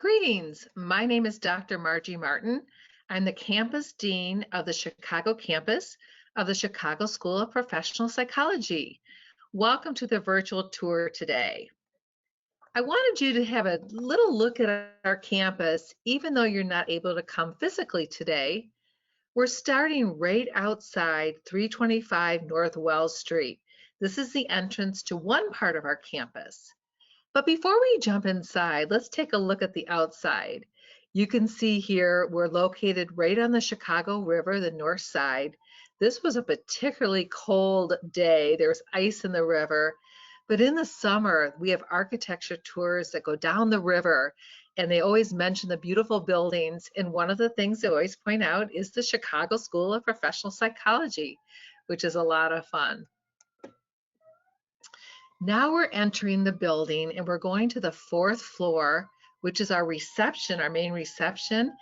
Greetings. My name is Dr. Margie Martin. I'm the campus dean of the Chicago campus of the Chicago School of Professional Psychology. Welcome to the virtual tour today. I wanted you to have a little look at our campus, even though you're not able to come physically today. We're starting right outside 325 North Wells Street. This is the entrance to one part of our campus. But before we jump inside, let's take a look at the outside. You can see here we're located right on the Chicago River, the north side. This was a particularly cold day. There's ice in the river. But in the summer, we have architecture tours that go down the river, and they always mention the beautiful buildings. And one of the things they always point out is the Chicago School of Professional Psychology, which is a lot of fun. Now we're entering the building and we're going to the fourth floor, which is our reception, our main reception.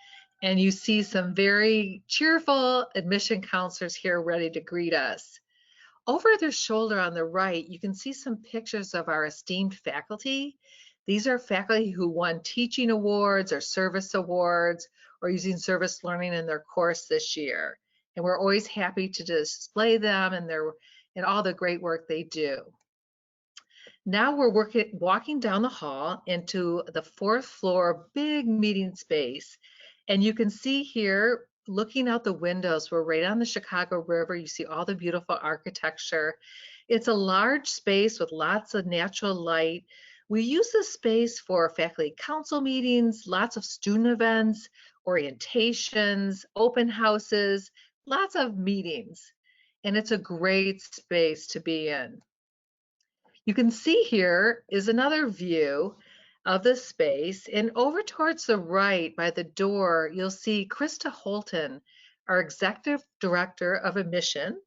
And you see some very cheerful admission counselors here ready to greet us. Over their shoulder on the right, you can see some pictures of our esteemed faculty. These are faculty who won teaching awards or service awards or using service learning in their course this year. And we're always happy to display them and all the great work they do. Now we're walking down the hall into the fourth floor big meeting space. And you can see here, looking out the windows, we're right on the Chicago River. You see all the beautiful architecture. It's a large space with lots of natural light. We use this space for faculty council meetings, lots of student events, orientations, open houses, lots of meetings. And it's a great space to be in. You can see here is another view of the space, and over towards the right by the door, you'll see Krista Holton, our Executive Director of Admission,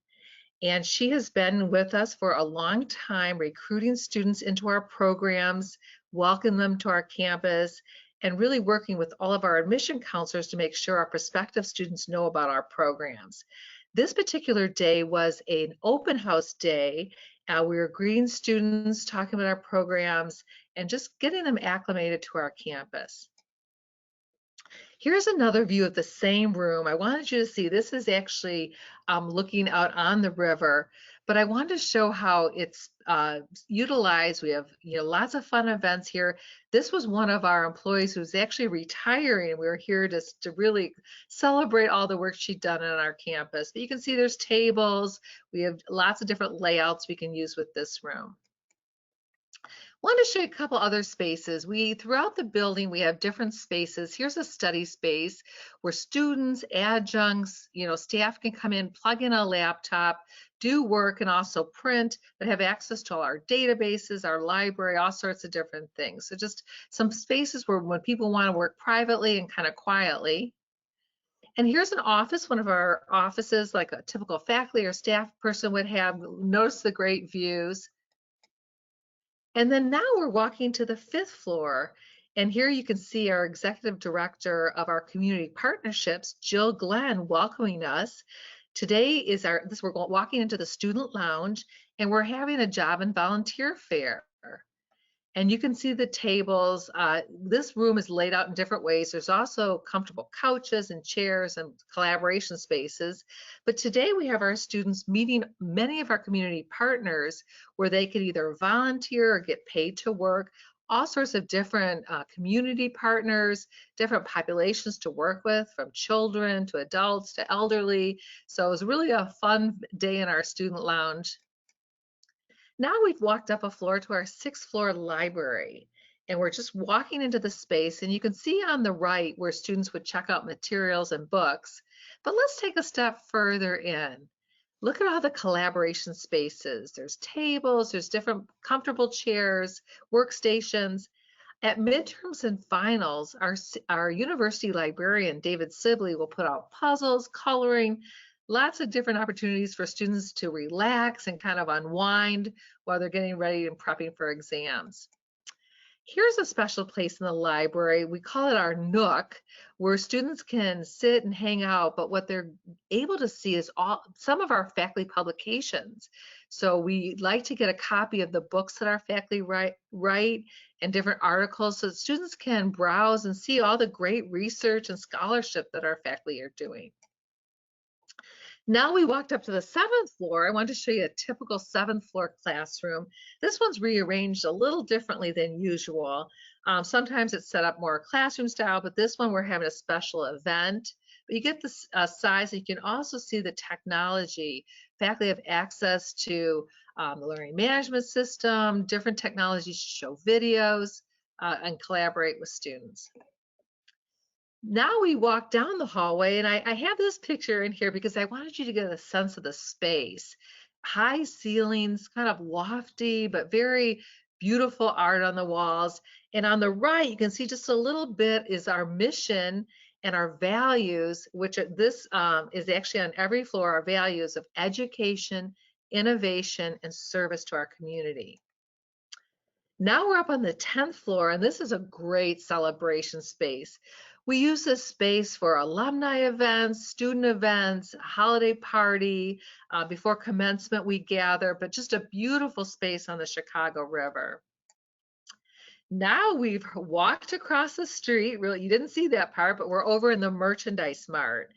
and she has been with us for a long time, recruiting students into our programs, welcoming them to our campus, and really working with all of our admission counselors to make sure our prospective students know about our programs. This particular day was an open house day. We were greeting students, talking about our programs, and just getting them acclimated to our campus. Here's another view of the same room. I wanted you to see this is actually looking out on the river, but I wanted to show how it's utilized. We have lots of fun events here. This was one of our employees who's actually retiring. We were here to really celebrate all the work she'd done on our campus. But you can see there's tables. We have lots of different layouts we can use with this room. Want to show you a couple other spaces. Throughout the building, we have different spaces. Here's a study space where students, adjuncts, staff can come in, plug in a laptop, do work, and also print, but have access to all our databases, our library, all sorts of different things. So just some spaces where when people want to work privately and kind of quietly. And here's an office, one of our offices, like a typical faculty or staff person would have. Notice the great views. And then now we're walking to the fifth floor, and here you can see our executive director of our community partnerships, Jill Glenn, welcoming us. Today is we're walking into the student lounge, and we're having a job and volunteer fair. And you can see the tables. This room is laid out in different ways. There's also comfortable couches and chairs and collaboration spaces. But today we have our students meeting many of our community partners where they could either volunteer or get paid to work, all sorts of different community partners, different populations to work with, from children to adults to elderly. So it was really a fun day in our student lounge. Now we've walked up a floor to our sixth floor library, and we're just walking into the space, and you can see on the right where students would check out materials and books. But let's take a step further in. Look at all the collaboration spaces. There's tables, there's different comfortable chairs, workstations. At midterms and finals, our university librarian, David Sibley, will put out puzzles, coloring, lots of different opportunities for students to relax and kind of unwind while they're getting ready and prepping for exams. Here's a special place in the library. We call it our Nook, where students can sit and hang out, but what they're able to see is some of our faculty publications. So we like to get a copy of the books that our faculty write and different articles so that students can browse and see all the great research and scholarship that our faculty are doing. Now we walked up to the 7th floor. I wanted to show you a typical 7th floor classroom. This one's rearranged a little differently than usual. Sometimes it's set up more classroom style, but this one we're having a special event. But you get this size, and you can also see the technology. Faculty have access to the learning management system, different technologies to show videos, and collaborate with students. Now we walk down the hallway, and I have this picture in here because I wanted you to get a sense of the space. High ceilings, kind of lofty, but very beautiful art on the walls. And on the right, you can see just a little bit is our mission and our values, which this is actually on every floor, our values of education, innovation, and service to our community. Now we're up on the 10th floor, and this is a great celebration space. We use this space for alumni events, student events, holiday party. Before commencement, we gather, but just a beautiful space on the Chicago River. Now we've walked across the street. Really, you didn't see that part, but we're over in the Merchandise Mart,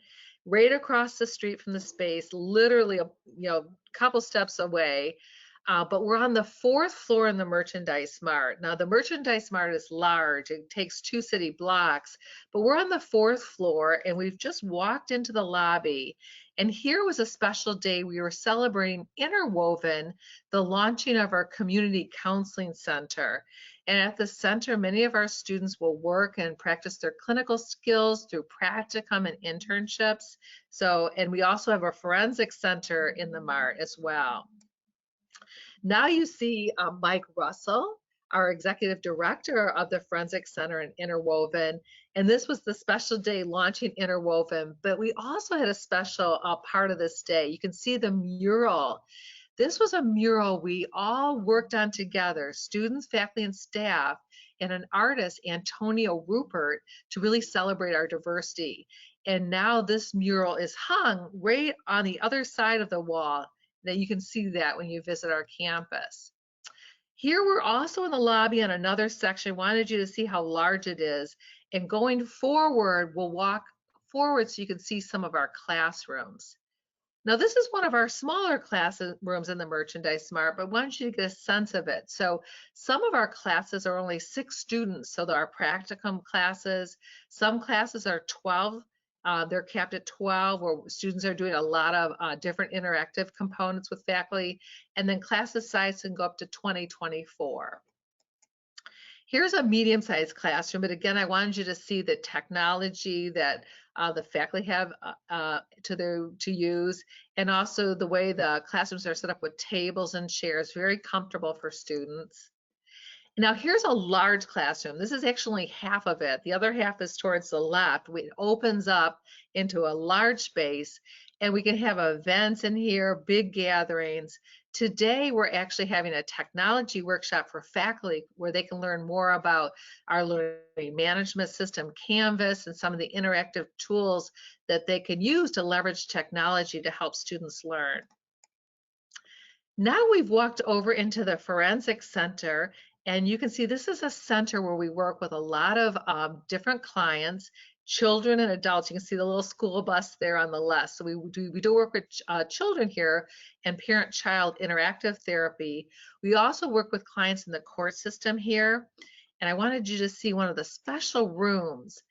right across the street from the space, literally a couple steps away. But we're on the 4th floor in the Merchandise Mart. Now, the Merchandise Mart is large. It takes 2 city blocks, but we're on the 4th floor, and we've just walked into the lobby. And here was a special day. We were celebrating Interwoven, the launching of our Community Counseling Center. And at the center, many of our students will work and practice their clinical skills through practicum and internships. And we also have a forensic center in the Mart as well. Now you see Mike Russell, our executive director of the Forensic Center in Interwoven. And this was the special day launching Interwoven, but we also had a special part of this day. You can see the mural. This was a mural we all worked on together, students, faculty, and staff, and an artist, Antonio Rupert, to really celebrate our diversity. And now this mural is hung right on the other side of the wall. That you can see that when you visit our campus. Here we're also in the lobby on another section. Wanted you to see how large it is. And going forward, we'll walk forward so you can see some of our classrooms. Now this is one of our smaller classrooms in the Merchandise Mart, but I want you to get a sense of it. So some of our classes are only 6 students, so there are practicum classes. Some classes are 12. They're capped at 12, where students are doing a lot of different interactive components with faculty, and then classes size can go up to 20, 24. Here's a medium-sized classroom, but again, I wanted you to see the technology that the faculty have to use, and also the way the classrooms are set up with tables and chairs, very comfortable for students. Now here's a large classroom. This is actually half of it. The other half is towards the left. It opens up into a large space, and we can have events in here, big gatherings. Today, we're actually having a technology workshop for faculty where they can learn more about our learning management system, Canvas, and some of the interactive tools that they can use to leverage technology to help students learn. Now we've walked over into the Forensic Center, and you can see this is a center where we work with a lot of different clients, children and adults. You can see the little school bus there on the left. So we do work with children here and parent-child interactive therapy. We also work with clients in the court system here. And I wanted you to see one of the special rooms.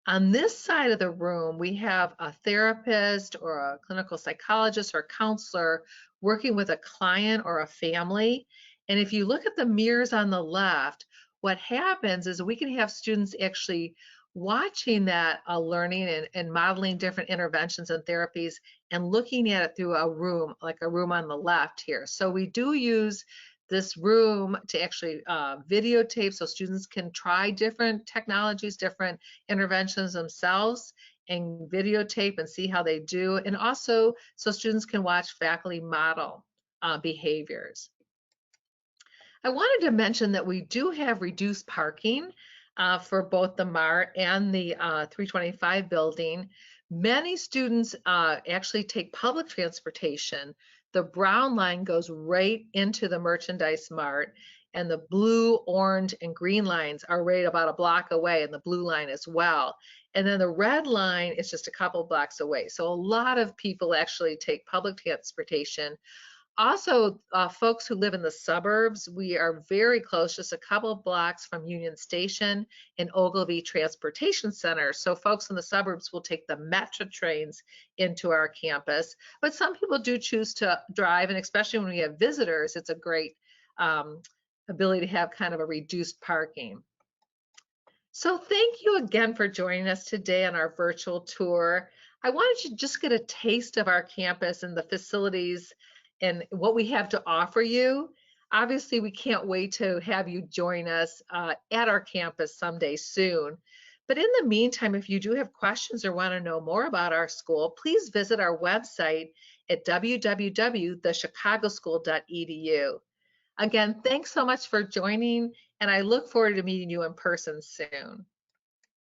On this side of the room, we have a therapist or a clinical psychologist or counselor working with a client or a family. And if you look at the mirrors on the left, what happens is we can have students actually watching that learning and modeling different interventions and therapies and looking at it through a room, like a room on the left here. So we do use this room to actually videotape so students can try different technologies, different interventions themselves, and videotape and see how they do. And also so students can watch faculty model behaviors. I wanted to mention that we do have reduced parking for both the Mart and the 325 building. Many students actually take public transportation. The Brown line goes right into the Merchandise Mart, and the blue, orange, and green lines are right about a block away, and the blue line as well. And then the red line is just a couple blocks away. So a lot of people actually take public transportation. Also, folks who live in the suburbs, we are very close, just a couple of blocks from Union Station and Ogilvie Transportation Center. So folks in the suburbs will take the Metro trains into our campus, but some people do choose to drive, and especially when we have visitors, it's a great ability to have kind of a reduced parking. So thank you again for joining us today on our virtual tour. I wanted you to just get a taste of our campus and the facilities and what we have to offer you. Obviously, we can't wait to have you join us at our campus someday soon. But in the meantime, if you do have questions or want to know more about our school, please visit our website at www.thechicagoschool.edu. Again, thanks so much for joining, and I look forward to meeting you in person soon.